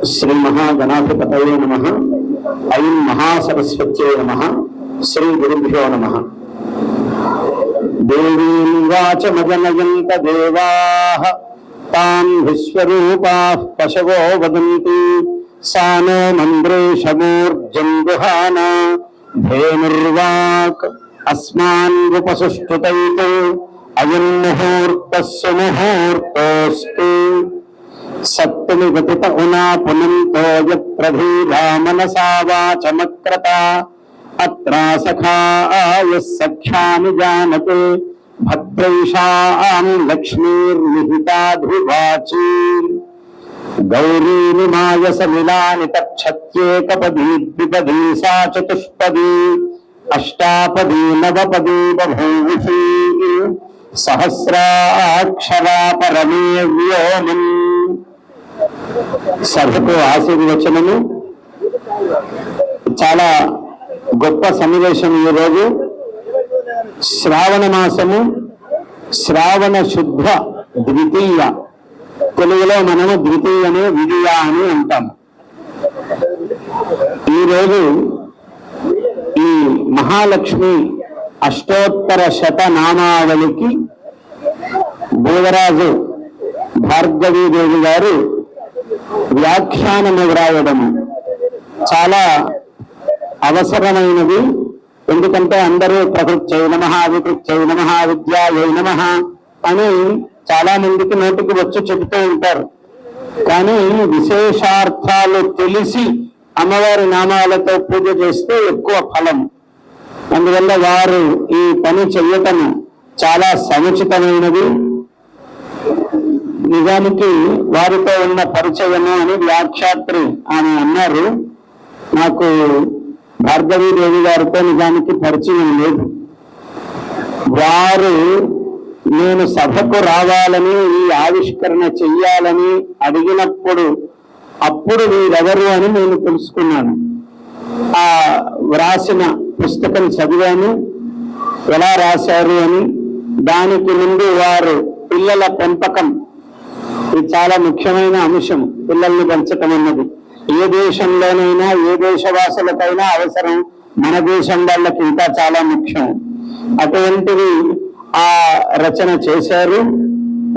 శ్రీ మహాగణాధిపతయే నమః. ఐం మహాసరస్వత్యై నమః. శ్రీ గురుభ్యో నమః. దేవీం వాచమజనయంత దేవాః తాం విశ్వరూపాః పశవో వదంతి సా నో మంద్రేషమూర్జం గుహానా ధేనుర్వాక్ అస్మాన్ ఉపసుష్ఠుతైతే అయం ముహూర్తస్సు ముహూర్తోస్తు. సప్తమి గతిత ఉనా పునంతో యత్రధీరా మనసా వాచమక్రత అత్రా సఖాయ సఖ్యాని జానతే భద్రైషాం లక్ష్మీర్నిహితాధివాచీ. గౌరీ నిమాయ సమిలాని తచ్ఛత్యేకపదీ ద్విపదీ సా చతుష్పదీ అష్టాపదీ నవపదీ బభూవిషీ సహస్రాక్షరా పరమే వ్యోమం. సభకు ఆశీర్వచనము. చాలా గొప్ప సన్నివేశం ఈరోజు. శ్రావణ మాసము, శ్రావణ శుద్ధ ద్వితీయ. తెలుగులో మనము ద్వితీయనే విధియ అని అంటాము. ఈరోజు ఈ మహాలక్ష్మి అష్టోత్తర శతనామావళికి భోగరాజు భార్గవీదేవి గారు వ్యాఖ్యానము వ్రాయడం చాలా అవసరమైనది. ఎందుకంటే అందరూ ప్రకృత్యై నమః, వికృత్యై నమః, విద్యాయై నమః అని చాలా మందికి నోటికి వచ్చి చెబుతూ ఉంటారు. కానీ విశేషార్థాలు తెలిసి అమ్మవారి నామాలతో పూజ చేస్తే ఎక్కువ ఫలం. అందువల్ల వారు ఈ పని చెయ్యటం చాలా సముచితమైనది. నిజానికి వారితో ఉన్న పరిచయము అని వ్యాఖ్యాత్రి ఆమె అన్నారు. నాకు భార్గవీదేవి గారితో నిజానికి పరిచయం లేదు. వారు నేను సభకు రావాలని, ఈ ఆవిష్కరణ చెయ్యాలని అడిగినప్పుడు అప్పుడు వీరెవరు అని నేను తెలుసుకున్నాను. ఆ వ్రాసిన పుస్తకం చదివాను, ఎలా రాశారు అని. దానికి ముందు వారు పిల్లల పెంపకం, ఇది చాలా ముఖ్యమైన అంశం. పిల్లల్ని పెంచటం అన్నది ఏ దేశంలోనైనా ఏ దేశవాసులకైనా అవసరం. మన దేశం వాళ్ళకి ఇంకా చాలా ముఖ్యం. అటువంటిది ఆ రచన చేశారు.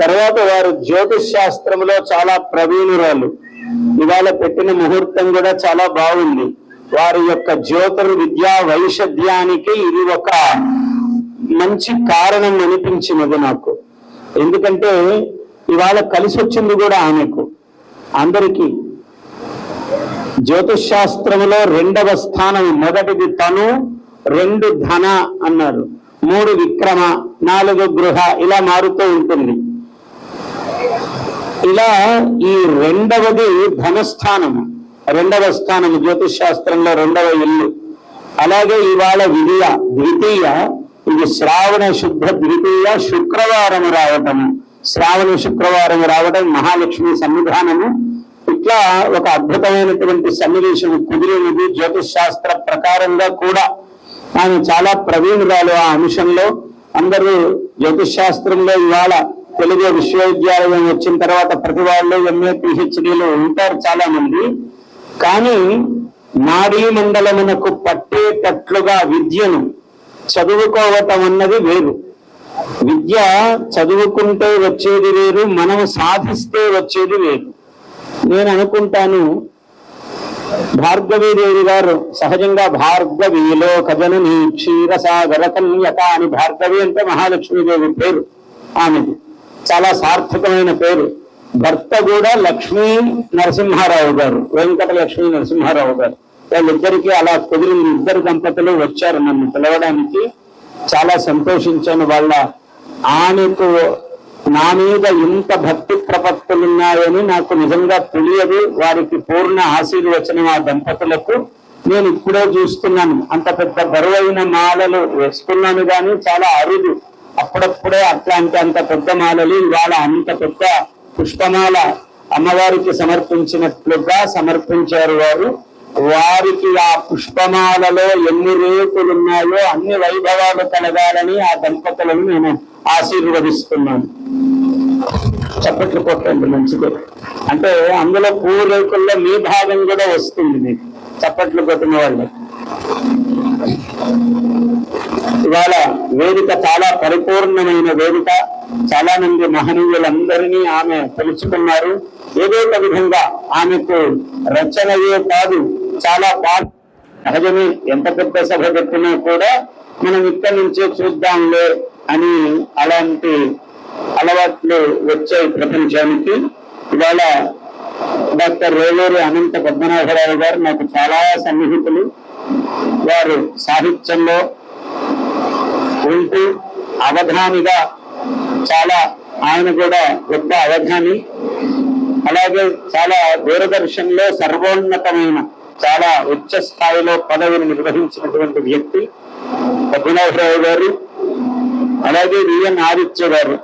తర్వాత వారు జ్యోతిష్ శాస్త్రంలో చాలా ప్రవీణురాలు. ఇవాళ పెట్టిన ముహూర్తం కూడా చాలా బాగుంది. వారి యొక్క జ్యోతిర్విద్యా వైషధ్యానికి ఇది ఒక మంచి కారణం అనిపించినది నాకు. ఎందుకంటే ఇవాళ కలిసి వచ్చింది కూడా ఆమెకు. అందరికీ జ్యోతిష్ శాస్త్రములో 2వ స్థానం, మొదటిది తను, 2 ధన అన్నారు, 3 విక్రమ, 4 గృహ, ఇలా మారుతూ ఉంటుంది. ఇలా ఈ 2వది ధనస్థానము, 2వ స్థానము జ్యోతిష్ శాస్త్రంలో 2వ ఇల్లు. అలాగే ఇవాళ విధియ ద్వితీయ, ఇది శ్రావణ శుద్ధ ద్వితీయ, శుక్రవారం రావటము. శ్రావణ శుక్రవారం రావడం మహాలక్ష్మి సన్నిధానము. ఇట్లా ఒక అద్భుతమైనటువంటి సన్నివేశం కుదిరినది. జ్యోతిష్ శాస్త్ర ప్రకారంగా కూడా ఆమె చాలా ప్రవీణురాలు ఆ అంశంలో. అందరూ జ్యోతిష్ శాస్త్రంలో ఇవాళ తెలుగు విశ్వవిద్యాలయం వచ్చిన తర్వాత ప్రతి వాళ్ళు ఎంఏ పిహెచ్డీలు ఉంటారు చాలా మంది. కానీ నాడీ మండలమునకు పట్టేటట్లుగా విద్యను చదువుకోవటం అన్నది వేరు. విద్య చదువుకుంటే వచ్చేది వేరు, మనం సాధిస్తే వచ్చేది వేరు. నేను అనుకుంటాను భార్గవీదేవి గారు సహజంగా భార్గవీలో కజనని క్షీరసాగర కన్యక అని, భార్గవి అంటే మహాలక్ష్మీదేవి పేరు ఆమెది, చాలా సార్థకమైన పేరు. భర్త కూడా లక్ష్మీ నరసింహారావు గారు, వెంకట లక్ష్మీ నరసింహారావు గారు. వాళ్ళిద్దరికీ అలా కుదిరిన 2 దంపతులు వచ్చారు నన్ను పిలవడానికి. చాలా సంతోషించాను. వాళ్ళ ఆమెకు నా మీద ఇంత భక్తి ప్రపత్తులున్నాయని నాకు నిజంగా తెలియదు. వారికి పూర్ణ ఆశీర్వచనం ఆ దంపతులకు. నేను ఇప్పుడే చూస్తున్నాను. అంత పెద్ద బరువైన మాలలు వేసుకున్నాను కానీ చాలా అరుదు. అప్పుడప్పుడే అట్లాంటి అంత పెద్ద మాలలు ఇవాళ అంత పెద్ద పుష్పమాల అమ్మవారికి సమర్పించినట్లుగా సమర్పించారు వారు. వారికి ఆ పుష్పమాలలో ఎన్ని రేకులున్నాయో అన్ని వైభవాలు కలగాలని ఆ దంపతులను నేను ఆశీర్వదిస్తున్నాను. చప్పట్లు కొట్టండి మంచిది. అంటే అందులో పూర్వీకుల్లో మీ భాగం కూడా వస్తుంది మీకు చప్పట్లు కొట్టిన వాళ్ళు. ఇవాళ వేదిక చాలా పరిపూర్ణమైన వేదిక. చాలా మంది మహనీయులందరినీ ఆమె పిలుచుకున్నారు. ఏదో ఒక విధంగా ఆమెకు రచనయే కాదు, చాలా పాట సహజమే. ఎంత పెద్ద సభ పెట్టినా కూడా మనం ఇక్కడి నుంచే చూద్దాంలే అని అలాంటి అలవాట్లు వచ్చాయి ప్రపంచానికి. ఇవాళ డాక్టర్ రేవూరి అనంత పద్మనాభరావు గారు నాకు చాలా సన్నిహితులు. వారు సాహిత్యంలో ఉంటూ అవధానిగా చాలా, ఆయన కూడా గొప్ప అవధాని. అలాగే చాలా దూరదర్శన్లో సర్వోన్నతమైన చాలా ఉచ్చ స్థాయిలో పదవిని నిర్వహించినటువంటి వ్యక్తి పద్మనాభరావు గారు. అలాగే విఎన్ ఆదిత్య గారు.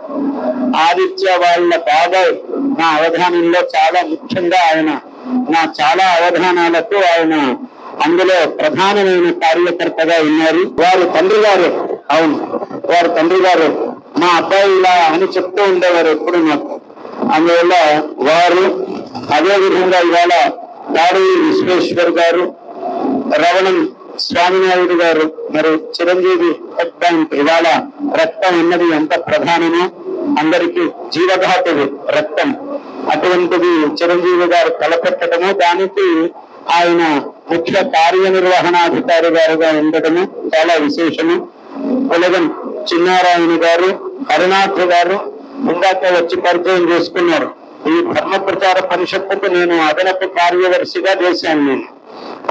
ఆదిత్య వాళ్ళ బాబాయ్ నా అవధానంలో చాలా ముఖ్యంగా ఆయన నా చాలా అవధానాలకు ఆయన అందులో ప్రధానమైన కార్యకర్తగా ఉన్నారు. వారి తండ్రి గారు, అవును వారి తండ్రి గారు మా అబ్బాయి ఇలా అని చెప్తూ ఉండేవారు ఎప్పుడు నాకు. అందువల్ల వారు, అదేవిధంగా ఇవాళ దాడి విశ్వేశ్వర్ గారు, రవణం స్వామినాయుడు గారు, మరి చిరంజీవి హెడ్ బ్యాంక్. ఇవాళ రక్తం అన్నది ఎంత ప్రధానమో అందరికీ జీవఘాతుడు రక్తం, అటువంటిది చిరంజీవి గారు తలపెట్టడము, దానికి ఆయన ముఖ్య కార్యనిర్వహణాధికారి గారుగా ఉండటము చాలా విశేషము. ఉలగం చిన్నారాయణ గారు, హరినాథ్ గారు ఇందాక వచ్చి పరిచయం చేసుకున్నారు. ఈ ధర్మ ప్రచార పరిషత్తుకు నేను అదనపు కార్యదర్శిగా చేశాను. నేను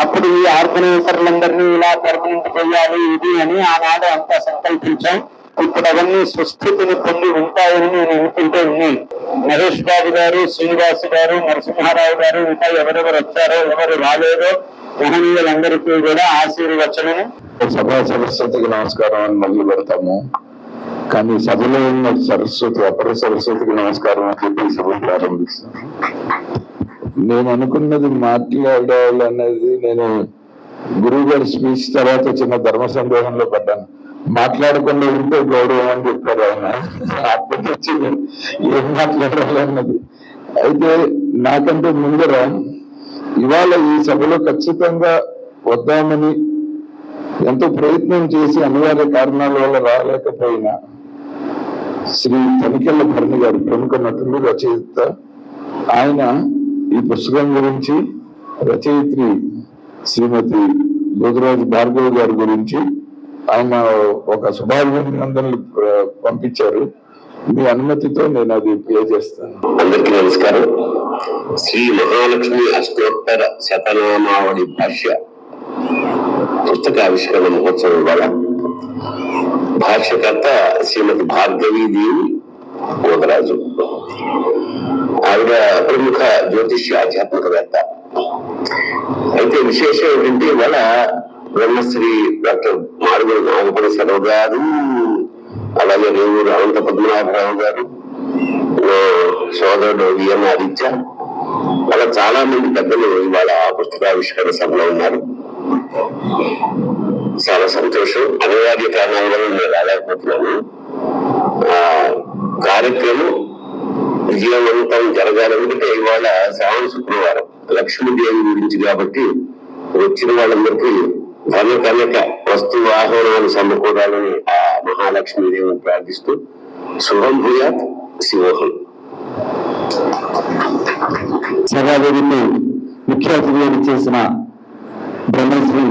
అప్పుడు ఈ ఆర్గనైజర్లందరినీ ఇలా పర్మనెంట్ చేయాలి ఇది అని ఆనాడు అంతా సంకల్పించాం. ఇప్పుడు అవన్నీ సుస్థితిని పొంది ఉంటాయని నేను అనుకుంటూ ఉన్నాయి. మహేష్ బాబు గారు, శ్రీనివాస్ గారు, నరసింహారావు గారు, ఇంకా ఎవరెవరు వచ్చారో ఎవరు రాలేదో మహనీయులందరికీ కూడా ఆశీర్వచనము. సభా సరస్వతికి నమస్కారం అని మొదలు పెడతాము, కానీ సభలో ఉన్న సరస్వతి అపర సరస్వతికి నమస్కారం అని చెప్పి సభ ప్రారంభిస్తాను. నేను అనుకున్నది మాట్లాడాలనేది, నేను గురువు గారి స్పీచ్ తర్వాత చిన్న ధర్మ సందేహంలో పడ్డాను. మాట్లాడకుండా ఉంటే గౌరవం అని చెప్పారు ఆయన. అప్పటి నుంచి ఏం మాట్లాడాలన్నది. అయితే నాకంటే ముందర ఇవాళ ఈ సభలో ఖచ్చితంగా వద్దామని ఎంతో ప్రయత్నం చేసి అనివార్య కారణాల వల్ల రాలేకపోయినా శ్రీ తనికెళ్ళ భరణి గారు, ప్రముఖ నటులు, రచయిత, ఆయన ఈ పుస్తకం గురించి రచయిత్రి శ్రీమతి జ్యోతిరాజు భార్గవ్ గారి గురించి ఆయన ఒక శుభాభినందనలు పంపించారు. మీ అనుమతితో నేను అది ప్లే చేస్తాను. అందరికీ నమస్కారం. శ్రీ మహాలక్ష్మి అష్టోత్తర శతనామావళి భాష్య పుస్తకావిష్కరణ మహోత్సవం వల్ల భాష్యకర్త శ్రీమతి భార్గవీదేవి గోదరాజు. ఆవిడ ప్రముఖ జ్యోతిష్య ఆధ్యాత్మికవేత్త. అయితే విశేషం ఏంటంటే ఇవాళ బ్రహ్మశ్రీ డాక్టర్ మాడుగుల నాగపరశరావు గారు, అలాగే రేవూరు అనంత పద్మనాభరావు గారు, సోదరుడు విఎన్ ఆదిత్య, అలా చాలా మంది పెద్దలు ఇవాళ పుస్తకావిష్కరణ సభలో ఉన్నారు. చాలా సంతోషం. అనివార్య కారణాల వల్ల నేను రాలేకపోతున్నాను. ఆ కార్యక్రమం విజయవంతం జరగాలంటే ఇవాళ శ్రావణ శుక్రవారం లక్ష్మీదేవి గురించి కాబట్టి వచ్చిన వాళ్ళందరికీ కనక వస్తు వాహనాలు సమకూరాలని ఆ మహాలక్ష్మీదేవిని ప్రార్థిస్తూ శుభం భూయాత్, శివోహం. సభావేదికకు ముఖ్య అతిథిగా చేసిన బ్రహ్మశ్రీ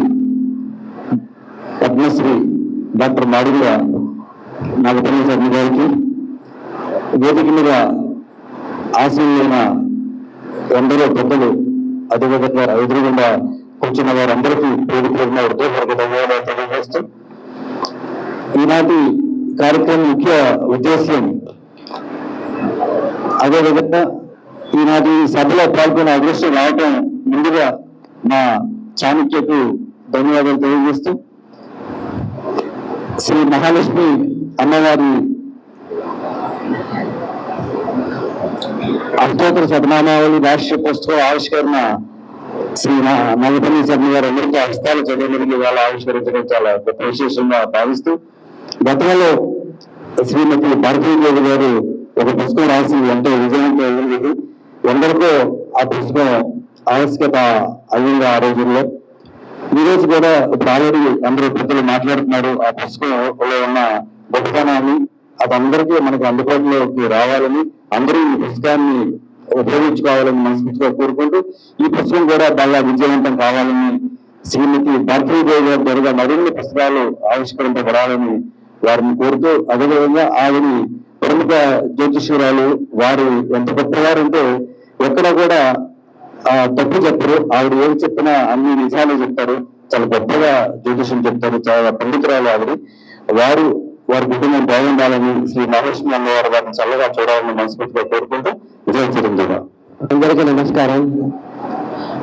పద్మశ్రీ డాక్టర్ మాడుగుల నాగపరశరావు గారికి, వేదిక మీద ఆశీలైన ఎందరో పెద్దలు, అదేవిధంగా ఎదురుగుండా కూర్చున్న వారందరికీ పేరుపేరున హృదయపూర్వక తెలియజేస్తూ, ఈనాటి కార్యక్రమం ముఖ్య ఉద్దేశ్యం, అదేవిధంగా ఈనాటి సభలో పాల్గొనే అదృష్టం రావటం ముందుగా మా చాణక్యకు ధన్యవాదాలు తెలియజేస్తూ, శ్రీ మహాలక్ష్మి అమ్మవారి అష్టోత్తర శతనామావళి రాష్ట్ర పుస్తకం ఆవిష్కరణ శ్రీ నాగపల్లి శర్మ గారు అందరికీ హస్తాలు చదివిన వాళ్ళు ఆవిష్కరించడం చాలా గొప్ప విశేషంగా భావిస్తూ, గతంలో శ్రీమతి భారతీదేవి గారు ఒక పుస్తకం రాసి అంటే విజయవంతం అయ్యింది. ఎందరికో ఆ పుస్తకం ఆవశ్యకత అయ్యింది ఆ రోజుల్లో. ఈ రోజు కూడా ఇప్పుడు ఆల్రెడీ అందరూ ప్రజలు మాట్లాడుతున్నారు ఆ పుస్తకంలో ఉన్న గొప్పతనాన్ని. అది అందరికీ మనకు అందుబాటులోకి రావాలని, అందరూ ఈ పుస్తకాన్ని ఉపయోగించుకోవాలని మనస్ఫూర్తిగా కోరుకుంటూ, ఈ పుస్తకం కూడా బాగా విజయవంతం కావాలని, శ్రీమతి భారతీదేవి గారి ద్వారా మరిన్ని పుస్తకాలు ఆవిష్కరింపబడాలని వారిని కోరుతూ, అదేవిధంగా ఆవిడ ప్రముఖ జ్యోతిష్యురాలు, వారు ఎంత గొప్పవారంటే ఎక్కడ కూడా తప్పు చెప్పరు. ఆవిడ ఏం చెప్పినా అన్ని నిజాలు చెప్తారు. చాలా గొప్పగా జ్యోతిష్యం చెప్తారు. చాలా పండితురాలు ఆవిడ. వారి కుటుంబం బాగుండాలని, శ్రీ మహాలక్ష్మి అమ్మవారు వారిని చల్లగా చూడాలని మనస్ఫూర్తిగా కోరుకుంటూ విజయ చిరంజీవి. అందరికీ నమస్కారం.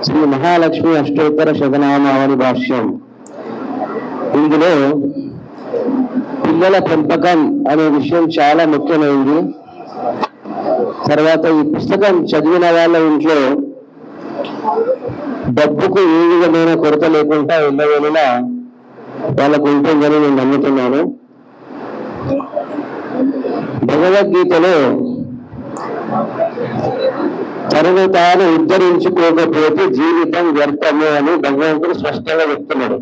శ్రీ మహాలక్ష్మి అష్టోత్తర శతనామావళి భాష్యం. ఇందులో పిల్లల పెంపకం అనే విషయం చాలా ముఖ్యమైనది. తర్వాత ఈ పుస్తకం చదివిన వాళ్ళ ఇంట్లో డబ్బుకు ఏ విధమైన కొరత లేకుండా వెళ్ళవేళలా వాళ్ళకు ఉంటుందని నేను నమ్ముతున్నాను. భగవద్గీతలో తనను తాను ఉద్ధరించుకోకపోతే జీవితం వ్యర్థమే అని భగవంతుడు స్పష్టంగా చెప్తున్నాడు.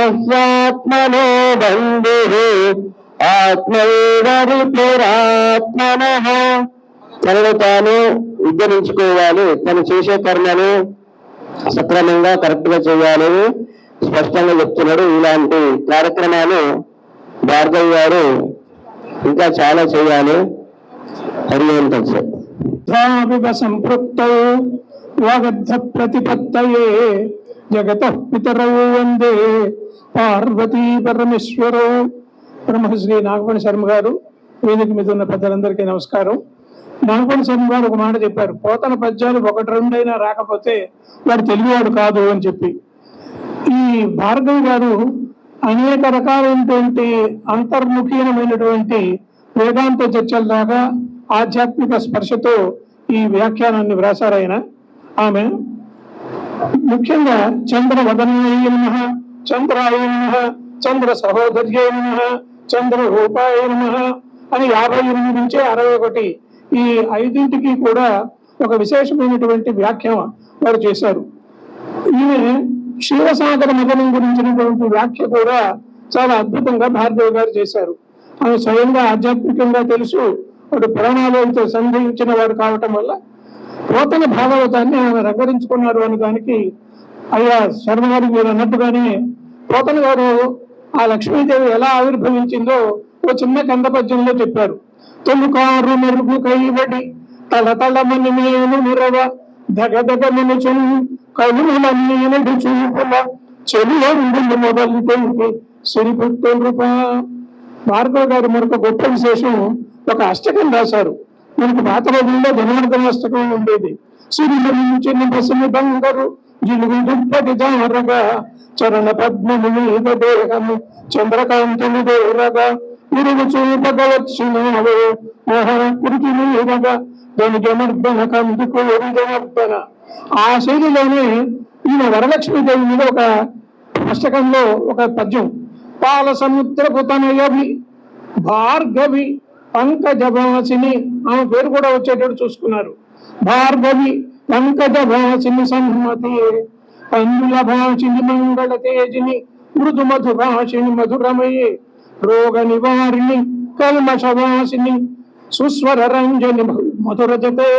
ఆత్మైరహ్యాత్మనో బంధు ఆత్మైరపురాత్మనః. తనను తాను ఉద్ధరించుకోవాలి, తను చేసే కర్మను సక్రమంగా కరెక్ట్ గా చేయాలని స్పష్టంగా చెప్తున్నాడు. ఇలాంటి కార్యక్రమాలు భార్గవ్ గారు ఇంకా చాలా చేయాలి. హరివంతం సంపృక్తౌ వాగద్ధ ప్రతిపత్తయే జగతః పితరౌ వందే పార్వతీ పరమేశ్వరౌ. బ్రహ్మశ్రీ నాగపణి శర్మ గారు, వేదిక మీద ఉన్న పెద్దలందరికీ నమస్కారం. నాగపణి శర్మ గారు ఒక మాట చెప్పారు, పోతన పద్యాలు ఒకటి రెండైనా రాకపోతే వాడు తెలివివాడు కాదు అని చెప్పి. ఈ భార్గవి గారు అనేక రకాలైనటువంటి అంతర్ముఖీనమైనటువంటి వేదాంత చర్చల దాకా ఆధ్యాత్మిక స్పర్శతో ఈ వ్యాఖ్యానాన్ని వ్రాసారాయన. ఆమె ముఖ్యంగా చంద్రవదనాయ నమః, చంద్రాయ నమః, చంద్ర సహోదర్యై నమః, చంద్ర రూపాయ నమః అని 58 నుంచి 61 ఈ 5ంటికి కూడా ఒక విశేషమైనటువంటి వ్యాఖ్య వారు చేశారు. ఈమె క్షీరసాగర మదనం గురించినటువంటి వ్యాఖ్య కూడా చాలా అద్భుతంగా భార్గవ్ గారు చేశారు. ఆమె స్వయంగా ఆధ్యాత్మికంగా తెలుసు, వాడు పురాణాలతో సంధించిన వారు కావటం వల్ల పోతన భాగవతాన్ని ఆమె రంగరించుకున్నారు అని దానికి అయ్యా శర్మ గారు మీరు అన్నట్టుగానే పోతన గారు ఆ లక్ష్మీదేవి ఎలా ఆవిర్భవించిందో ఒక చిన్న కంద పద్యంలో చెప్పారు. తొలుకారు మెరుగు కైవడి తలతళమని నేను నిరవ దగదగమనుచు కలులన్నీ నడు చూపుల చెలువరుడు మొదలు తెంపి సిరిపుట్టు రూప. భార్గవ గారు మరొక గొప్ప విశేషం, ఒక అష్టకం రాశారు. మనకు పాత రోజుల్లో ధనార్దన అష్టకం ఉండేది. సిరిలించిన బసని బంగారు జిలుగు దుప్పటి జారగా చరణ పద్మము మీద దేహము చంద్రకాంతులు దేరగా ఇరుగు చూపగవచ్చినావో మహాపురికి మీదగా దాని జమర్దన కందుకు జమర్దన. ఆ శైలిలోనే ఈయన వరలక్ష్మీదేవి మీద ఒక అష్టకంలో ఒక పద్యం, పాల సముద్రపు తనయవి భార్గవి పంకజభాసిని, ఆమె పేరు కూడా వచ్చేటట్టు చూసుకున్నారు. భార్గవి పంకజభాసిని సమ్మతి పందుల భాషిని మంగళ తేజిని మృదు మధు భాషిని మధురమయే రోగ నివారిణి కల్మషవాసిని సుస్వర రంజని మధురజతే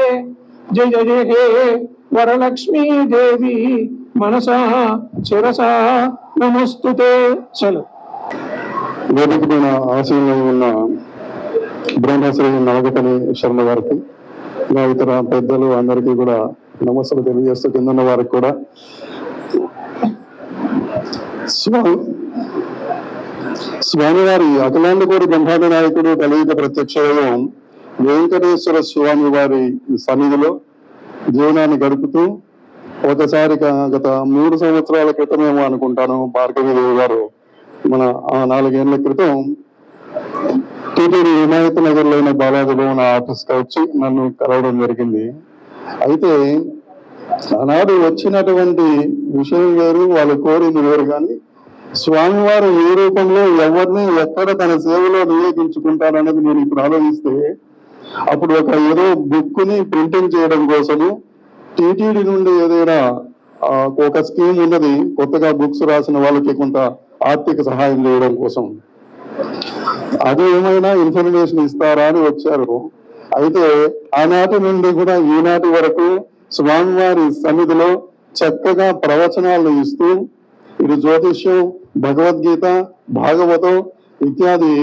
జయ జయ హే వరలక్ష్మీదేవి మనసా శిరసా నమస్తుతే. చలో. వేదిక మీద ఆశయంలో ఉన్న బ్రహ్మశ్రీ నాగపణి శర్మ గారికి, ఇంకా ఇతర పెద్దలు అందరికీ కూడా నమస్సులు తెలియజేస్తూ, కింద ఉన్న వారికి కూడా స్వామివారి అఖిలాండకోటి బ్రహ్మాండ నాయకుడు కలియుగ ప్రత్యక్షం వెంకటేశ్వర స్వామి వారి సన్నిధిలో జీవనాన్ని గడుపుతూ ఒకసారి గత 3 సంవత్సరాల క్రితమేమో అనుకుంటాను, భార్గవీదేవి గారు మన 4 ఏళ్ల క్రితం టీటీడీ వినాయక నగర్ లో ఉన్న బాలాజీ భవన్ ఆఫీస్ కి వచ్చి నన్ను కలవడం జరిగింది. అయితే ఆనాడు వచ్చినటువంటి విషయం వేరు, వాళ్ళు కోరింది వేరు. కానీ స్వామివారు ఏ రూపంలో ఎవరిని ఎక్కడ తన సేవలో నియోగించుకుంటారనేది నేను ఇప్పుడు ఆలోచిస్తే, అప్పుడు ఒక ఏదో బుక్ ని ప్రింటింగ్ చేయడం కోసము టీటీడీ నుండి ఏదైనా ఒక స్కీమ్ ఉన్నది, కొత్తగా బుక్స్ రాసిన వాళ్ళకి కొంత ఆర్థిక సహాయం చేయడం కోసం. అది ఏమైనా ఇన్ఫర్మేషన్ ఇస్తారా అని వచ్చారు. అయితే ఆనాటి నుండి కూడా ఈనాటి వరకు స్వామివారి సన్నిధిలో చక్కగా ప్రవచనాలు ఇస్తూ ఇటు జ్యోతిష్యం, భగవద్గీత, భాగవతం ఇత్యాది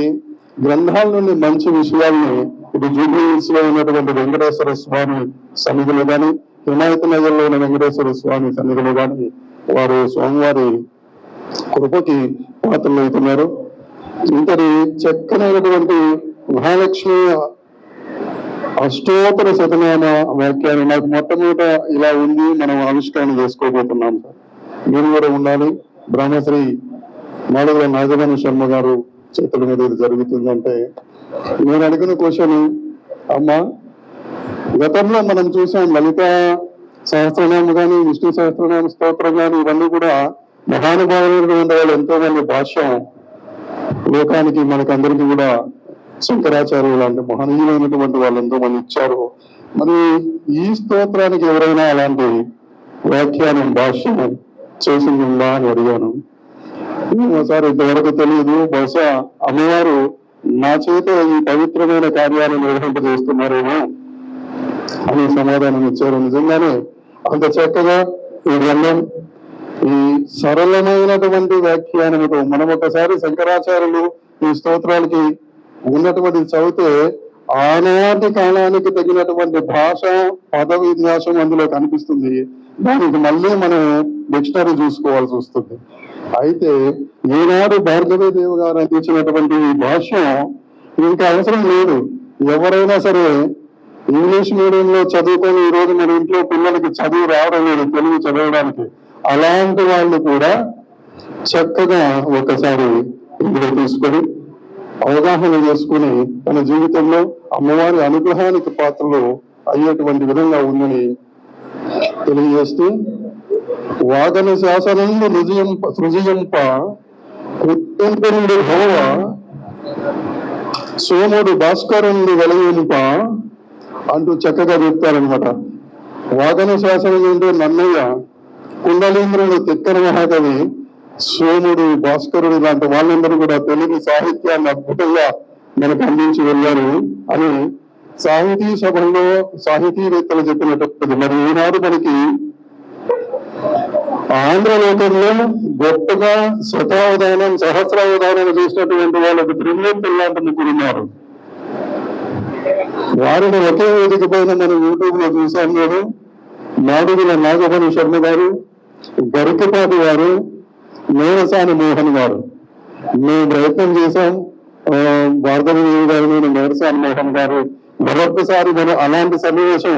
గ్రంథాల నుండి మంచి విషయాల్ని ఇటు జూబ్లీహిల్స్ లో ఉన్నటువంటి వెంకటేశ్వర స్వామి సన్నిధిలో కానీ, హిమాయత్ నగర్ లో ఉన్న వెంకటేశ్వర స్వామి సన్నిధిలో కానీ వారు స్వామివారి కృపకి పాత్రలు అవుతున్నారు. ఇంతటి చక్కనైనటువంటి మహాలక్ష్మి అష్టోత్తర శతనామ వ్యాఖ్యానం నాకు మొట్టమొదట ఇలా ఉంది, మనం ఆవిష్కరణ చేసుకోబోతున్నాం. మీరు కూడా ఉండాలి. బ్రహ్మశ్రీ మాడుగుల నాగమణి శర్మ గారు చేతుల మీద ఇది జరుగుతుందంటే నేను అడిగిన క్వశ్చన్, అమ్మా గతంలో మనం చూసాం లలిత సహస్రనామం కానీ, విష్ణు సహస్రనామ స్తోత్రం కానీ, ఇవన్నీ కూడా మహానుభావులైనటువంటి వాళ్ళు ఎంతో మంది భాష్యం లోకానికి మనకందరికీ కూడా శంకరాచార్యులు లాంటి మహనీయులైనటువంటి వాళ్ళు ఎంతో మంది ఇచ్చారు. మరి ఈ స్తోత్రానికి ఎవరైనా అలాంటి వ్యాఖ్యానం భాష్యం చేసిందా అని అడిగాను. ఒకసారి ఇంతవరకు తెలియదు, బహుశా అమ్మవారు నా చేత ఈ పవిత్రమైన కార్యాలను నిర్వహింపజేస్తున్నారేమో అని సమాధానం ఇచ్చారు. నిజంగానే అంత చక్కగా ఈ గ్రంథం ఈ సరళమైనటువంటి వ్యాఖ్యానముతో మనం ఒకసారి శంకరాచార్యులు ఈ స్తోత్రాలకి ఉన్నటువంటి చదివితే ఆనాటి కాలానికి తగినటువంటి భాష పద విన్యాసం అందులో కనిపిస్తుంది. దానికి మళ్ళీ మనం డిక్షనరీ చూసుకోవాల్సి వస్తుంది. అయితే ఈనాడు భార్గవీ దేవి గారు అందించినటువంటి ఈ భాష్యం ఇంకా అవసరం లేదు. ఎవరైనా సరే ఇంగ్లీష్ మీడియంలో చదువుకొని ఈ రోజు మన ఇంట్లో పిల్లలకి చదువు రావడం లేదు తెలుగు చదవడానికి, అలాంటి వాళ్ళు కూడా చక్కగా ఒకసారి ఇందులో తీసుకొని అవగాహన చేసుకుని తన జీవితంలో అమ్మవారి అనుగ్రహానికి పాత్రలు అయ్యేటువంటి విధంగా ఉందని తెలియజేస్తూ, వాగన శాసనంలో సృజయింప ఉత్తంకురుడు భవ సోముడు భాస్కరుణ్ణి వెలయింప అంటూ చక్కగా చెప్తారనమాట. వాగన శాసనం అంటే నన్నయ్య, కుండలీంద్రుడు తిక్కన మహాకవి, సోముడు, భాస్కరుడు లాంటి వాళ్ళందరూ కూడా తెలుగు సాహిత్యాన్ని అద్భుతంగా మనకు అందించి వెళ్ళారు అని సాహితీ సభల్లో సాహితీవేత్తలు చెప్పినటువంటిది. మరి ఈనాడు మనకి ఆంధ్రలోకంలో గొప్పగా శతావధానం, సహస్రావధానం చేసినటువంటి వాళ్ళకి త్రిమూర్తులు లాంటి ముగ్గురు ఉన్నారు. వారిని ఒకే వేదిక పైన మనం యూట్యూబ్ లో చూసాం. నేను మాడుగుల నాగమణి శర్మ గారు, గరికపాటి గారు, మేనసాని మోహన్ గారు మేము ప్రయత్నం చేశాం. భార్గవదేవి గారు, నేను మేనసాని మోహన్ గారు మరొకసారి మనం అలాంటి సన్నివేశం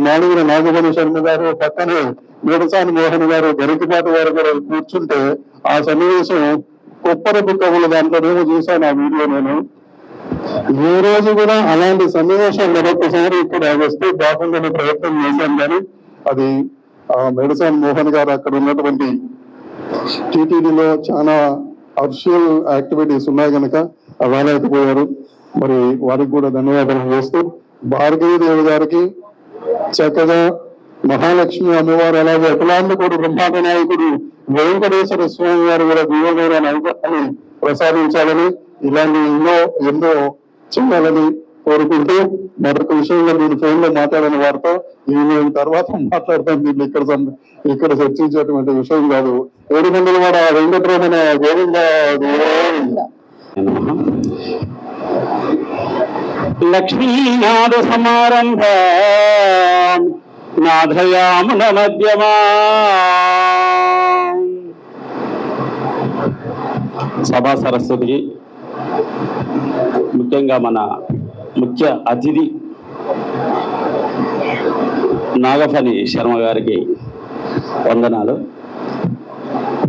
మాడుగుల నాగమణి శర్మ గారు పక్కనే మేనసాని మోహన్ గారు, గరికపాటి గారు కూడా కూర్చుంటే ఆ సన్నివేశం కొప్పరపు కవుల దాంట్లోనేమో చూశాను ఆ వీడియో. నేను ఈ రోజు కూడా అలాంటి సన్నివేశం మరొకసారి ఇక్కడ వస్తే బాగుందని ప్రయత్నం చేశాను. కానీ అది మేడసాని మోహన్ గారు అక్కడ ఉన్నటువంటి టీటీడీలో చాలా అఫిషియల్ యాక్టివిటీస్ ఉన్నాయి కనుక రాలేకపోయారు. మరి వారికి కూడా ధన్యవాదాలు చేస్తూ, భార్గవీదేవి గారికి చక్కగా మహాలక్ష్మి అమ్మవారు అలాగే అఖిలాండకోటి బ్రహ్మాండ నాయకుడు వెంకటేశ్వర స్వామి వారు కూడా దివ్యమైన అనుగ్రహాన్ని ప్రసాదించాలని, ఇలాంటి ఎన్నో చేయాలని కోరుకుంటూ, మరొక విషయంలో మీరు ఫోన్ లో మాట్లాడిన వారితో నేను తర్వాత మాట్లాడతాను. దీన్ని ఇక్కడ చర్చించేటువంటి విషయం కాదు. 700 వాడ వెంకటరమణ గోవింద. లక్ష్మీనాథ సమారంభ నాథయామున మధ్యమా సభా సరస్వతికి, ముఖ్యంగా మన ముఖ్య అతిథి నాగఫణి శర్మ గారికి వందనాలు.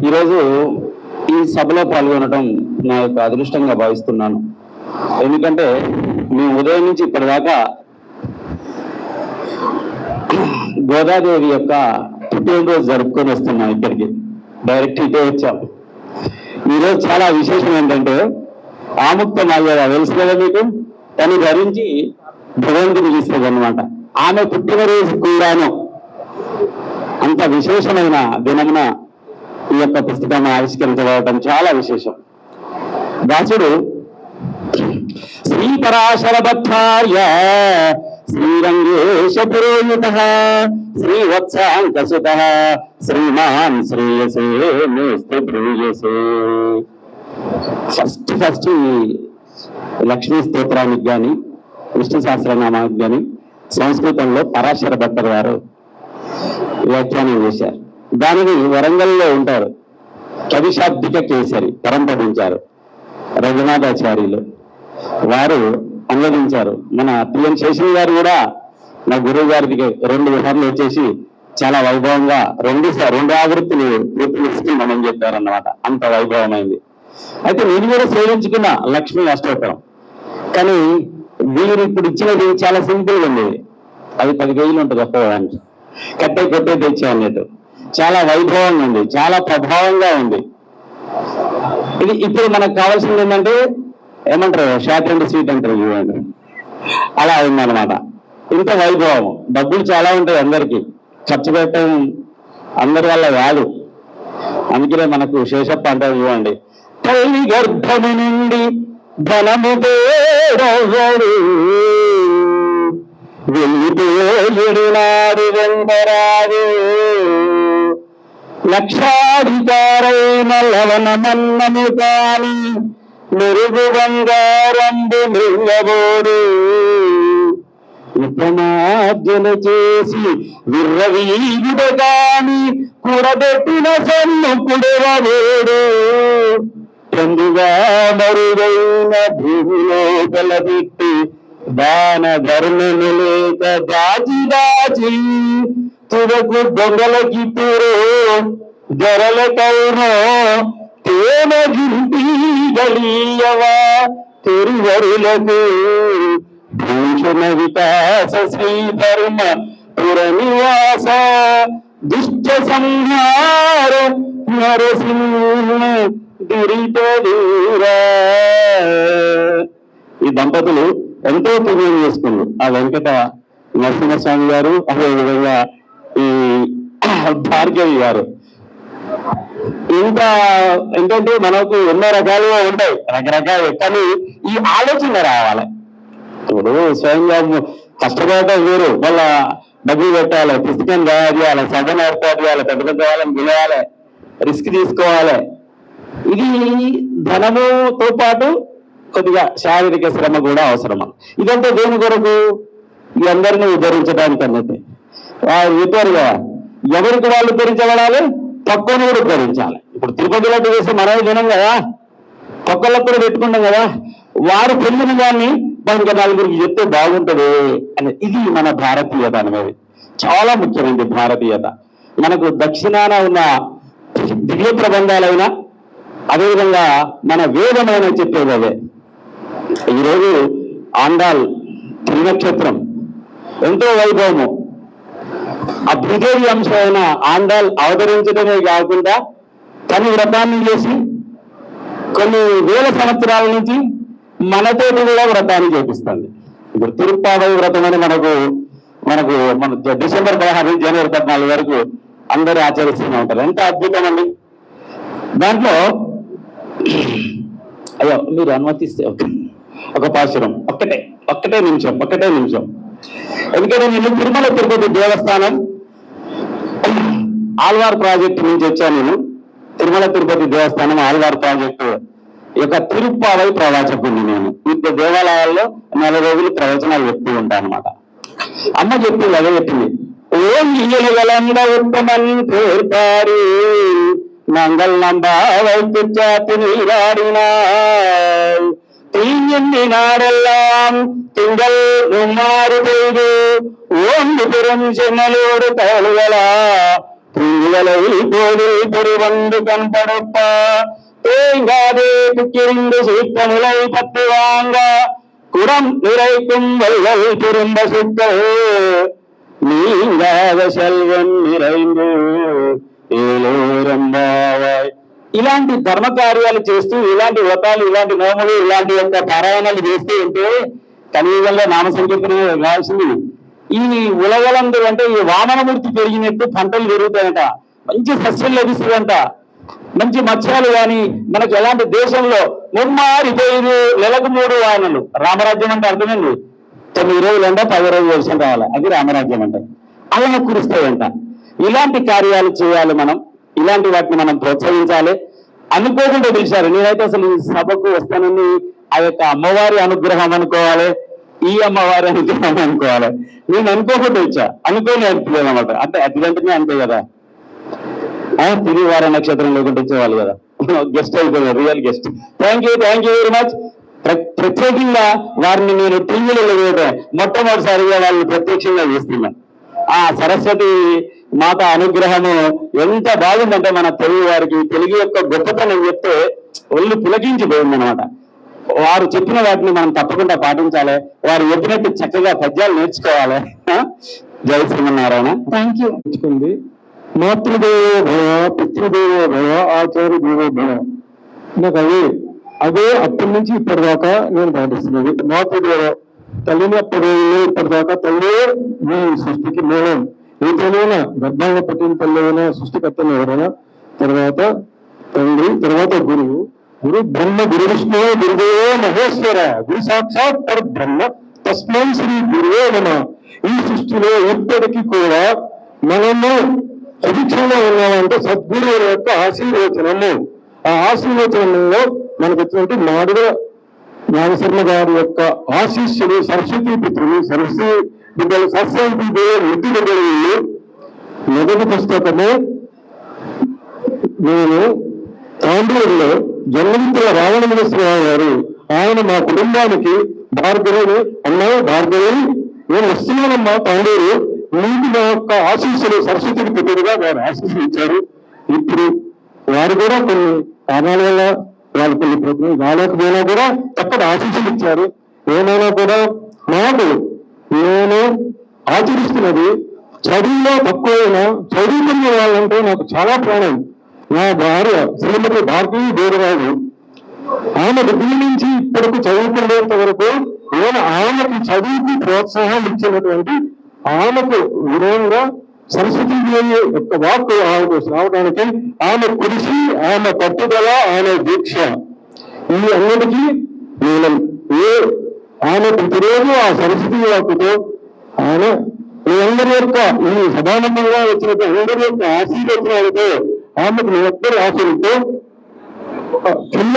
ఈరోజు ఈ సభలో పాల్గొనడం నా యొక్క అదృష్టంగా భావిస్తున్నాను. ఎందుకంటే మేము ఉదయం నుంచి ఇప్పటిదాకా గోదాదేవి యొక్క పుట్టినరోజు జరుపుకొని వస్తున్నాం ఇక్కడికి. డైరెక్ట్ ఇటే వచ్చాం. ఈరోజు చాలా విశేషం ఏంటంటే ఆముక్త మాల్యద తెలుసు కదా మీకు, తను ధరించి భగవంతుని ఇస్తుంది అనమాట. ఆమె పుట్టినరోజు కూడాను అంత విశేషమైన దినమున ఈ యొక్క పుస్తకాన్ని ఆవిష్కరించబడటం చాలా విశేషం. దాసుడు శ్రీ పరాశరభట్టార్య శ్రీరంగేశ పురోహిత శ్రీవత్సాంకసుత శ్రీమాన్ శ్రేయసే మేస్తు భూయసే. ఫస్ట్ ఈ లక్ష్మీ స్తోత్రానికి కానీ విష్ణు సహస్రనామానికి కానీ సంస్కృతంలో పరాశర భట్టర్ గారు వ్యాఖ్యానం చేశారు. దానిని వరంగల్లో ఉంటారు కవిశాబ్దిక కేసరి పరంపరించారు రఘునాథాచార్యులు వారు అనువదించారు. మన టిఎన్ శేషన్ గారు కూడా నా గురువు గారికి 2 విహార్లు వచ్చేసి చాలా వైభవంగా 2 ఆవృత్తులు పూర్తిస్తున్నామని చెప్పారన్నమాట. అంత వైభవమైంది. అయితే నేను కూడా సేవించుకున్న లక్ష్మీ అష్టోత్తరం, కానీ వీరు ఇప్పుడు ఇచ్చినది చాలా సింపుల్గా ఉండేది. అది 10,000 ఉంటుంది ఒక్కదానికి, కొట్టే తెచ్చా అన్నట్టు. చాలా వైభవంగా ఉంది, చాలా ప్రభావంగా ఉంది. ఇది ఇప్పుడు మనకు కావాల్సింది ఏంటంటే ఏమంటారు, షార్ట్ అండ్ స్వీట్ అంటారు చూడండి, అలా ఉందన్నమాట. ఇంత వైభవం, డబ్బులు చాలా ఉంటాయి అందరికీ, ఖర్చు పెట్టడం అందరి వల్ల కాదు. అందుకనే మనకు శేషప్ప అంటారు చూడండి, తల్లి గర్భము నుండి ధనము తేడవడు వెళ్ళిపోయేడు నాడు వెంబరాదు లక్షాధికారైన లవణమన్నము కాని మెరుగు బంగారంబు మృంగబోడు విప్రమార్జన చేసి విర్రవీగుడ కాని కూడబెట్టిన సొమ్ము కుడవబోడు చందుగా మరుగైన భూమిలో కలబెట్టి దాన ధర్మము లేక దాచి తుదకు దొంగలకి పూరో ధరలకైనో తేన గింటి గలీయవా తిరువరులకు భూషణ వికాస శ్రీధర్మ పురనివాస దుష్ట సంహార నరసింహ గిరితీరా. ఈ దంపతులు ఎంతో పుణ్యం చేసుకున్నారు. ఆ వెంకట నరసింహస్వామి గారు, అదేవిధంగా ఈ భార్గవి గారు. ఇంకా ఏంటంటే మనకు ఎన్నో రకాలుగా ఉంటాయి, రకరకాలు, కానీ ఈ ఆలోచన రావాలి. ఇప్పుడు స్వయంగా కష్టపడటం వేరు, వాళ్ళ డబ్బులు పెట్టాలి, పుస్తకం తయారు చేయాలి, సభను ఏర్పాటు చేయాలి, పెద్ద పెద్ద వాళ్ళని పిలవాలి, రిస్క్ తీసుకోవాలి. ఇది ధనముతో పాటు కొద్దిగా శారీరక శ్రమ కూడా అవసరం. ఇదంతా దేని కొరకు? ఈ అందరినీ ఉద్ధరించడానికి అన్నట్టు. చెప్పారు కదా, ఎవరికి వాళ్ళు ఉద్ధరించబడాలి, పక్కను కూడా ఉద్ధరించాలి. ఇప్పుడు తిరుపతిలో చేసి మనమే వినం కదా, పక్కలకు కూడా పెట్టుకుంటాం కదా, వారు పొందిన దాన్ని మనకి నలుగురికి చెప్తే బాగుంటుంది అని. ఇది మన భారతీయత అనేది చాలా ముఖ్యమైనది. భారతీయత మనకు దక్షిణాన ఉన్న దివ్య ప్రబంధాలైనా, అదేవిధంగా మన వేదమైన చెప్పేది అదే. ఈరోజు ఆండాల్ త్రినక్షత్రం ఎంతో వైభవము. ఆ భూదేవి అంశమైన ఆండాల్ అవతరించడమే కాకుండా తన వ్రతాన్ని చేసి కొన్ని వేల సంవత్సరాల నుంచి మనతోటి కూడా వ్రతాన్ని చేపిస్తుంది. ఇప్పుడు తిరుప్పావై వ్రతం అని మనకు మన డిసెంబర్ 16 జనవరి 14 వరకు అందరూ ఆచరిస్తూనే ఉంటారు. ఎంత అద్భుతం అండి. దాంట్లో అయ్యో మీరు అనుమతిస్తే ఒక పాశురం, ఒక్కటే నిమిషం. ఎందుకంటే నేను తిరుమల తిరుపతి దేవస్థానం ఆల్వార్ ప్రాజెక్టు నుంచి వచ్చాను. నేను తిరుమల తిరుపతి దేవస్థానం ఆల్వార్ ప్రాజెక్టు యొక్క తిరుప్పావై ప్రవాచకుడిని. నేను వివిధ దేవాలయాల్లో 4 రోజులు ప్రవచనాలు చెప్తూ ఉంటాను అనమాట. అమ్మ చెప్పింది, అదే చెప్పింది, ఓం ఈయనగలంద ఉత్తమని పేర్పారి మంగళ నంబావైపు చాతి నీరాడినా தீயெண்ணி நாடெல்லாம் திங்கள் மும்மாறு பெய்து ஓம்பு பெரும் சென்னலோடு தகவல்களா புங்களை கோவில் பெருவந்து கண்படுப்பா தேங்காதே துக்கிருந்து சீத்த நிலை பத்து வாங்க குடம் நிறைக்கும் வல்கள் திரும்ப சுத்தல் நீங்காத செல்வம் நிறைந்து ఏలూరంబావాయ్. ఇలాంటి ధర్మ కార్యాలు చేస్తూ ఇలాంటి వ్రతాలు ఇలాంటి నోములు ఇలాంటి యొక్క పారాయణాలు చేస్తూ ఉంటే కలియుగంలో నామ సంకీర్తన కావాల్సింది. ఈ ఉలవలందు అంటే ఈ వామనమూర్తి పెరిగినట్టు పంటలు పెరుగుతాయంట, మంచి సస్యం లభిస్తుందంట, మంచి మత్స్యాలు కానీ మనకి ఎలాంటి దేశంలో ముమ్మారి 5 నెలకు 3 వానలు. రామరాజ్యం అంటే అర్థమైంది, 9 రోజులంట 10 రోజులు వర్షం రావాలి, అది రామరాజ్యం అంటే. అలా కురుస్తాయంట. ఇలాంటి కార్యాలు చేయాలి మనం, ఇలాంటి వాటిని మనం ప్రోత్సహించాలి. అనుకోకుండా పిలిచారు. నేనైతే అసలు ఈ సభకు వస్తానని ఆ యొక్క అమ్మవారి అనుగ్రహం అనుకోవాలి, ఈ అమ్మవారి అనుగ్రహం అనుకోవాలి. నేను అనుకోకుండా వచ్చా, అనుకోని అనిపించలేదు అనమాట. అంటే అతిగంటనే అంతే కదా, తిరిగి వార నక్షత్రంలో కూడా వచ్చేవాళ్ళు కదా, గెస్ట్ అయిపోయారు, real guest. Thank you very much. ప్రత్యేకంగా వారిని నేను టీవీలో మొట్టమొదటిసారిగా వాళ్ళని ప్రత్యక్షంగా చూస్తున్నా. ఆ సరస్వతి మాత అనుగ్రహము ఎంత బాగుందంటే మన తెలుగు వారికి, తెలుగు యొక్క గొప్పతనం చెప్తే ఒళ్ళు పులకించిపోయింది అనమాట. వారు చెప్పిన వాటిని మనం తప్పకుండా పాటించాలి, వారు చెప్పినట్టు చక్కగా పద్యాలు నేర్చుకోవాలి. జై శ్రీమన్నారాయణ. Thank you. మాతృదేవో భవ, పితృదేవో భవ, ఆచార్య దేవో భవ. నాకు అదే అప్పటి నుంచి ఇప్పటిదాకా నేను పాటిస్తున్నది. మాతృదేవ తల్లిని అప్పటి ఇప్పటిదాకా తల్లి ఈ సృష్టికి మూలం. ఏ తల్లినా గర్భంగా పట్టిన తల్లి అయినా సృష్టికర్తలు ఎవరైనా, తర్వాత తండ్రి, తర్వాత గురువు. గురు బ్రహ్మ, గురు విష్ణు, గురుదేవో మహేశ్వర, గురు సాక్షాత్ పరబ్రహ్మ, తస్మై శ్రీ గురువే నమః. ఈ సృష్టిలో ఇప్పటికీ కూడా మనము సుభిక్షంగా ఉన్నామంటే సద్గురువు యొక్క ఆశీర్వచనము. ఆ ఆశీర్వచనంలో మనకు వచ్చినట్టు మాడుగ నాగశర్మ గారి యొక్క ఆశీస్సులు, సరస్వతీ పుత్రులు, సరస్వతి బిడ్డలు, సరస్వతి వృద్ధి బిడ్డలు. మొదటి పుస్తకము నేను తాండూరులో జన్మమిత్రుల రావణమేశ్వరరావు గారు, ఆయన మా కుటుంబానికి భార్గవి, అమ్మాయి భార్గవి, నేను వస్తున్నానమ్మా తాండూరు, నీకు నా యొక్క ఆశీస్సులు, సరస్వతి పుత్రుడుగా వారు ఆశీస్సులు ఇచ్చారు. ఇప్పుడు వారు కూడా కొన్ని కారణాల వల్ల వాళ్ళు కొన్ని ప్రతి రాలేకపోయినా కూడా చక్కటి ఆశీస్సులు ఇచ్చారు. ఏమైనా కూడా నాకు నేను ఆచరిస్తున్నది చదువులో తక్కువైనా చదువుకున్న వాళ్ళంటే నాకు చాలా ప్రాణం. నా భార్య శ్రీమతి భారతీయ దేవరాజు, ఆమె దగ్గర నుంచి ఇప్పటికి చదువుకునేంత వరకు నేను ఆమెకు చదువుకి ప్రోత్సాహం ఇచ్చినటువంటి, ఆమెకు విధంగా సరస్వతి దేవి యొక్క వాక్కు ఆమెకు రావడానికి ఆమె కృషి, ఆమె పట్టుదల, ఆమె దీక్ష, ఈ అన్నిటికీ నేను ఆమె ప్రతిరోజు ఆ సరస్వతి వాక్కుతో ఆమె మీ అందరి యొక్క ఈ సభాముఖంగా వచ్చినట్టు అందరి యొక్క ఆశీర్వచనాలతో ఆమెకు మీ ఒక్కరి ఆశలతో ఒక చిన్న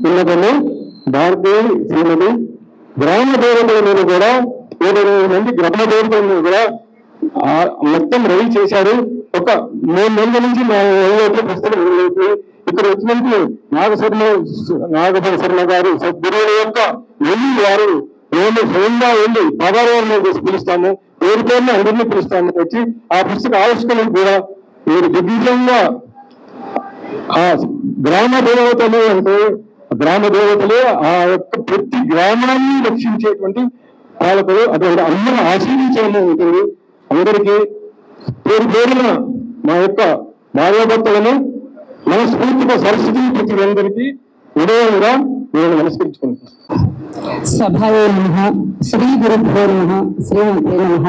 ఉన్నతము భారతీయ శ్రీమతి గ్రామ దేవతల మీద కూడా 7 మంది గ్రామ దేవతల మీద కూడా మొత్తం రెడీ చేశారు. ఒక 3 నెలల నుంచి మా ఊళ్ళో పుస్తకం మొదలవుతుంది. ఇక్కడ వచ్చినప్పుడు నాగశర్మ గారు సద్గురువుల యొక్క వెళ్ళి వారు మేము స్వయంగా వెళ్ళి పదాలను చేసి పిలుస్తాము, పేరు పేరుని అందరినీ పిలుస్తాము. వచ్చి ఆ పుస్తక ఆవిష్కరణ కూడా మీరు దిగ్విజయంగా ఆ గ్రామ దేవతలు అంటే గ్రామ దేవతలే ఆ యొక్క ప్రతి గ్రామాన్ని రక్షించేటువంటి పాలకులు. అటువంటి అందరూ ఆశీర్వించడం ఉంటుంది. అందరికీ పేరు పేరున మా యొక్క భార్యాభర్తలను మనస్ఫూర్తిగా సరస్వతి ప్రతిలందరికీ ఉదయంగా నేను నమస్కరించుకుంటాను. సభాయే నమః, శ్రీ గురుభ్యో నమః, శ్రీమతే నమః.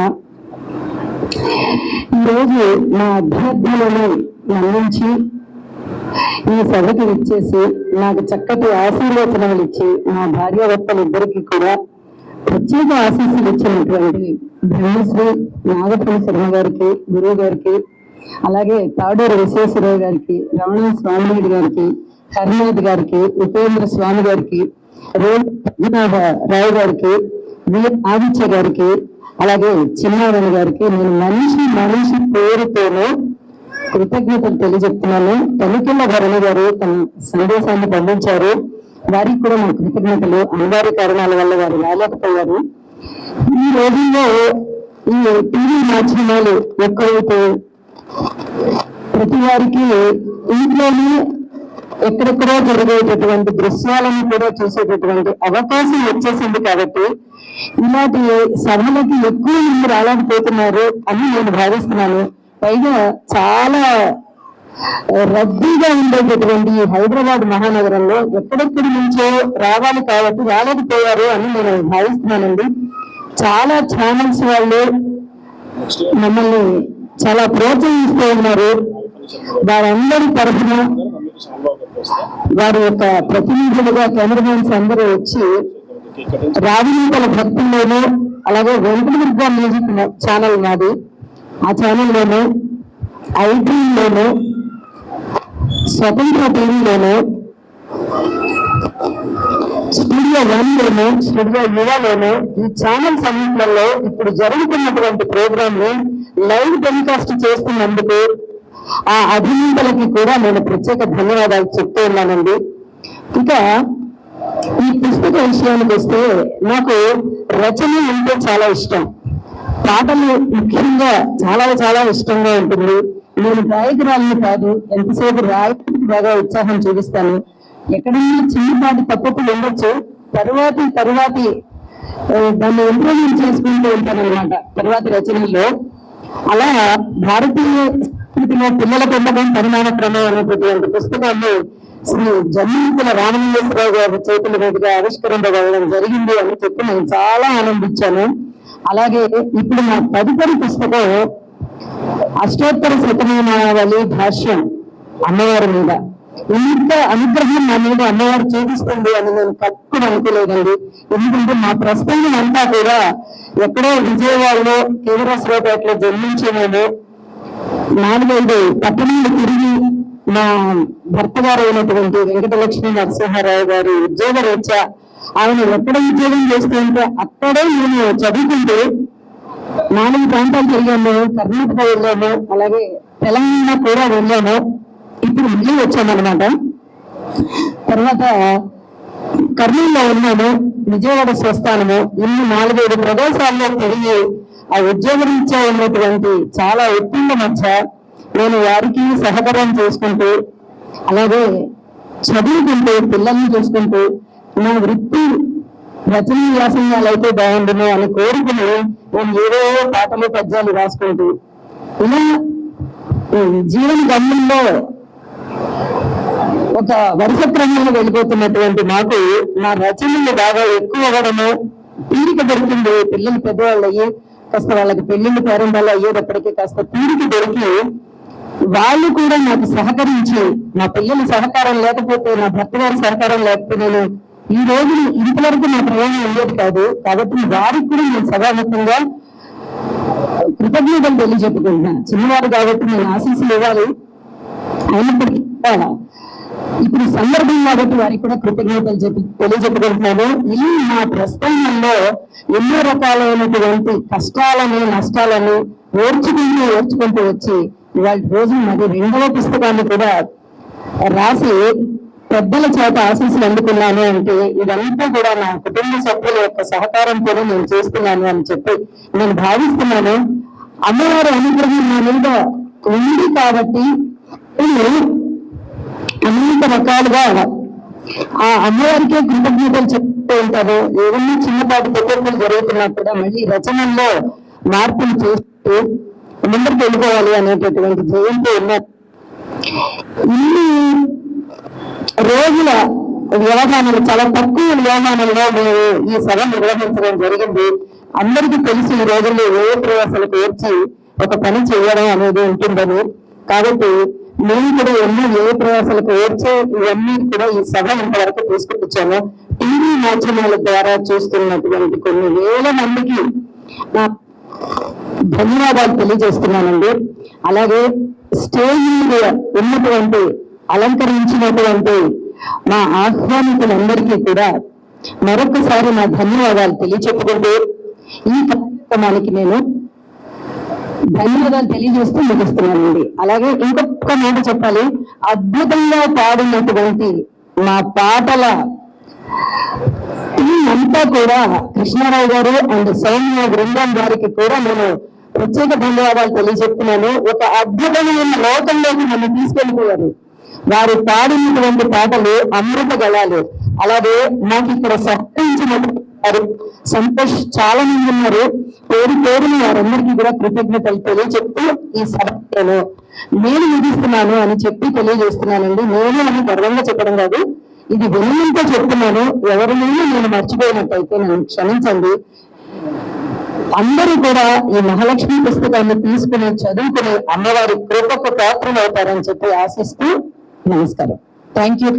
ఈరోజు మా అభ్యర్థులను నమ్మించి ఈ సభకి ఇచ్చేసి నాకు చక్కటి ఆశీర్వచనాలు ఇచ్చి మా భార్యాభర్తలు ఇద్దరికి కూడా ప్రత్యేక ఆశీస్సులు ఇచ్చినటువంటి బ్రహ్మశ్రీ నాగపల్లి శర్మ గారికి, గురువు గారికి, అలాగే తాడూరు విశ్వేశ్వరరావు గారికి, రమణ స్వామిరెడ్డి గారికి, హరినాథ్ గారికి, ఉపేంద్ర స్వామి గారికి, రావు గారికి, వి ఆదిత్య గారికి, అలాగే చిన్నారాయణ గారికి నేను మనిషి పేరుతోనూ కృతజ్ఞతలు తెలియజెప్తున్నాను. తనికెళ్ళ భరణి గారు తన సందేశాన్ని పంపించారు, వారికి కూడా నా కృతజ్ఞతలు. అనివార్య కారణాల వల్ల వారు రాలేకపోయారు. ఈ రోజుల్లో ఈ టీవీ మాధ్యమాలు ఎక్కువైతే ప్రతి వారికి ఇంట్లోనే ఎక్కడెక్కడో జరిగేటటువంటి దృశ్యాలను కూడా చూసేటటువంటి అవకాశం వచ్చేసింది. కాబట్టి ఇలాంటి సభలకి ఎక్కువ మంది రాలేకపోతున్నారు అని నేను భావిస్తున్నాను. పైగా చాలా రద్దీగా ఉండేటటువంటి ఈ హైదరాబాద్ మహానగరంలో ఎక్కడెక్కడి నుంచో రావాలి కాబట్టి రాలేకపోయారు అని నేను భావిస్తున్నానండి. చాలా ఛానల్స్ వాళ్ళు మమ్మల్ని చాలా ప్రోత్సహిస్తూ ఉన్నారు. వారందరి తరఫున వారి యొక్క ప్రతినిధులుగా కెమెరామెన్స్ అందరూ వచ్చి రాజనీతల భక్తుల్లోనూ, అలాగే వెంకటదుర్గ మ్యూజిక్ ఛానల్ నాది, ఆ ఛానల్లోనూ, ఐడ్రీమ్లోనూ, స్వతంత్ర టీవీలోనూ, స్టూడియో 1లోను, స్టూడియో యువలోను, ఈ ఛానల్స్ అన్నింటిలో ఇప్పుడు జరుగుతున్నటువంటి ప్రోగ్రామ్ ని లైవ్ టెలికాస్ట్ చేస్తున్నందుకు ఆ అభినందనలకి కూడా నేను ప్రత్యేక ధన్యవాదాలు చెప్తూ ఉన్నానండి. ఇక ఈ పుస్తక విషయానికి వస్తే నాకు రచన అంటే చాలా ఇష్టం. పాటలు ముఖ్యంగా చాలా చాలా ఇష్టంగా ఉంటుంది. నేను గాయకురాలని కాదు, ఎంతసేపు రాయడానికి బాగా ఉత్సాహం చూపిస్తాను. ఎక్కడైనా చిన్నపాటి తప్పులు ఉండొచ్చు, తరువాతి దాన్ని ఇంప్రూవ్మెంట్ చేసుకుంటూ ఉంటాను అనమాట తరువాతి రచనల్లో. అలా భారతీయ సంస్కృతిలో పిల్లల పెంపకం పరిమాణ క్రమం అనేటటువంటి పుస్తకాన్ని శ్రీ జమ్మికుల రామలింగేశ్వరరావు గారి చేతుల మీదుగా ఆవిష్కరించడం జరిగింది అని చెప్పి నేను చాలా ఆనందించాను. అలాగే ఇప్పుడు నా తదుపరి పుస్తకం అష్టోత్తర శతమానవళి భాష్యం అమ్మవారి మీద. ఇంత అనుగ్రహం నా మీద అమ్మవారు చూపిస్తుంది అని నేను తక్కువ అనుకోలేదండి. ఎందుకంటే మా ప్రస్థానం అంతా కూడా ఎక్కడో విజయవాడలో కేవరాశ్వరపేటలో జన్మించి నేను 4-5 పట్టణాలు తిరిగి మా భర్త గారు అయినటువంటి వెంకటలక్ష్మి నరసింహారావు గారి ఉద్యోగ రీత్యా ఆయన ఎక్కడ ఉద్యోగం చేస్తుంటే అక్కడే నేను చదువుకుంటూ 4 ప్రాంతాలు తిరిగాము. కర్ణాటక వెళ్ళాము, అలాగే తెలంగాణ కూడా వెళ్ళాము. ఇప్పుడు మళ్ళీ వచ్చామన్నమాట. తర్వాత కర్నూలులో ఉన్నాము, విజయవాడ స్వస్థానము, ఇన్ని 4-5 ప్రదేశాల్లో తిరిగి ఆ ఉద్యోగరీత్యా ఉన్నటువంటి చాలా ఒత్తిళ్ల మధ్య నేను వారికి సహకారం చేసుకుంటూ, అలాగే చదువుకుంటూ, పిల్లల్ని చూసుకుంటూ, నా వృత్తి రచన వ్యాసంగాలు అయితే బాగుండును అని కోరుకుని నేను ఏవో పాటలు పద్యాలు రాసుకుంటూ ఇలా జీవన గమ్యంలో ఒక వరుస క్రమంలో వెళ్ళిపోతున్నటువంటి నాకు నా రచనలు బాగా ఎక్కువ అవ్వడము, తీరిక దొరికింది. పిల్లలు పెద్దవాళ్ళు అయ్యి కాస్త వాళ్ళకి పెళ్లిళ్ళు పేరంబాలు అయ్యేటప్పటికీ కాస్త తీరిక దొరికి వాళ్ళు కూడా నాకు సహకరించి, నా పిల్లల సహకారం లేకపోతే, నా భర్త గారి సహకారం లేకపోతే నేను ఈ రోజులు ఇంతవరకు నా ప్రయాణం అయ్యేది కాదు. కాబట్టి వారికి కూడా నేను సభాముఖంగా కృతజ్ఞతలు తెలియజెప్పుకుంటున్నాను. చిన్నవారు కాబట్టి నేను ఆశీస్సులు ఇవ్వాలి. అయినప్పటికీ ఇప్పుడు సందర్భం కాబట్టి వారికి కూడా కృతజ్ఞతలు తెలియజెప్పుకుంటున్నాను. ఈ మా ప్రస్థానంలో ఎన్నో రకాలైనటువంటి కష్టాలని, నష్టాలని ఓర్చుకుంటూ వచ్చి ఇవాళ రోజు మరి 2వ పుస్తకాన్ని కూడా రాసి పెద్దల చేత ఆశీస్సులు అందుకున్నాను. అంటే ఇదంతా కూడా నా కుటుంబ సభ్యుల యొక్క సహకారంతోనే నేను చేస్తున్నాను అని చెప్పి నేను భావిస్తున్నాను. అమ్మవారి అనుగ్రహం నా మీద ఉంది కాబట్టి అనేక రకాలుగా ఆ అమ్మవారికే కృతజ్ఞతలు చెప్తూ ఉంటారు. ఏదన్నా చిన్నపాటి తప్పులు జరుగుతున్నప్పుడు మళ్ళీ రచనల్లో మార్పులు చేస్తూ ముందరికి వెళ్ళిపోవాలి అనేటటువంటి జయంతో ఉన్నారు. ఇన్ని రోజుల వ్యవధానాలు, చాలా తక్కువ వ్యవధానంలో మేము ఈ సభ నిర్వహించడం జరిగింది. అందరికీ తెలిసి ఈ రోజుల్లో ఏ ప్రయాసాలకు వచ్చి ఒక పని చేయడం అనేది ఉంటుందని, కాబట్టి మేము కూడా ఎన్నో ఏ ప్రయాసాలకు వచ్చే ఇవన్నీ కూడా ఈ సభ ఇంతవరకు తీసుకొచ్చాము. టీవీ మాధ్యమాల ద్వారా చూస్తున్నటువంటి కొన్ని వేల మందికి నా ధన్యవాదాలు తెలియజేస్తున్నానండి. అలాగే స్టేజ్ మీద ఉన్నటువంటి అలంకరించినటువంటి మా ఆహ్వానితులందరికీ కూడా మరొకసారి నా ధన్యవాదాలు తెలియచెప్పుకుంటూ ఈ కార్యక్రమానికి నేను ధన్యవాదాలు తెలియజేస్తూ ముగిస్తున్నానండి. అలాగే ఇంకొక మాట చెప్పాలి, అద్భుతంగా పాడినటువంటి మా పాటల టీం అంతా కూడా కృష్ణారావు గారు అండ్ సౌమ్య బృందం గారికి కూడా నేను ప్రత్యేక ధన్యవాదాలు తెలియజెప్తున్నాను. ఒక అద్భుతమైన లోకంలోకి నన్ను తీసుకెళ్ళిపోయారు. వారు పాడినటువంటి పాటలు అమృత గళాలు. అలాగే మాకు ఇక్కడ సహకరించిన వారు సంతోష్ చాలా మంది ఉన్నారు. పేరు పేరుని వారందరికీ కూడా కృతజ్ఞతలు తెలియజెప్తూ ఈ సభలో నేను ముగిస్తున్నాను అని చెప్పి తెలియజేస్తున్నానండి. నేను అని గర్వంగా చెప్పడం కాదు, ఇది వినయంతో చెప్తున్నాను. ఎవరినైనా నేను మర్చిపోయినట్టయితే నన్ను క్షమించండి. అందరూ కూడా ఈ మహాలక్ష్మి పుస్తకాన్ని తీసుకుని చదువుకుని అమ్మవారి కృపకు పాత్రలు అవుతారని చెప్పి ఆశిస్తూ నమస్కారం. Thank you.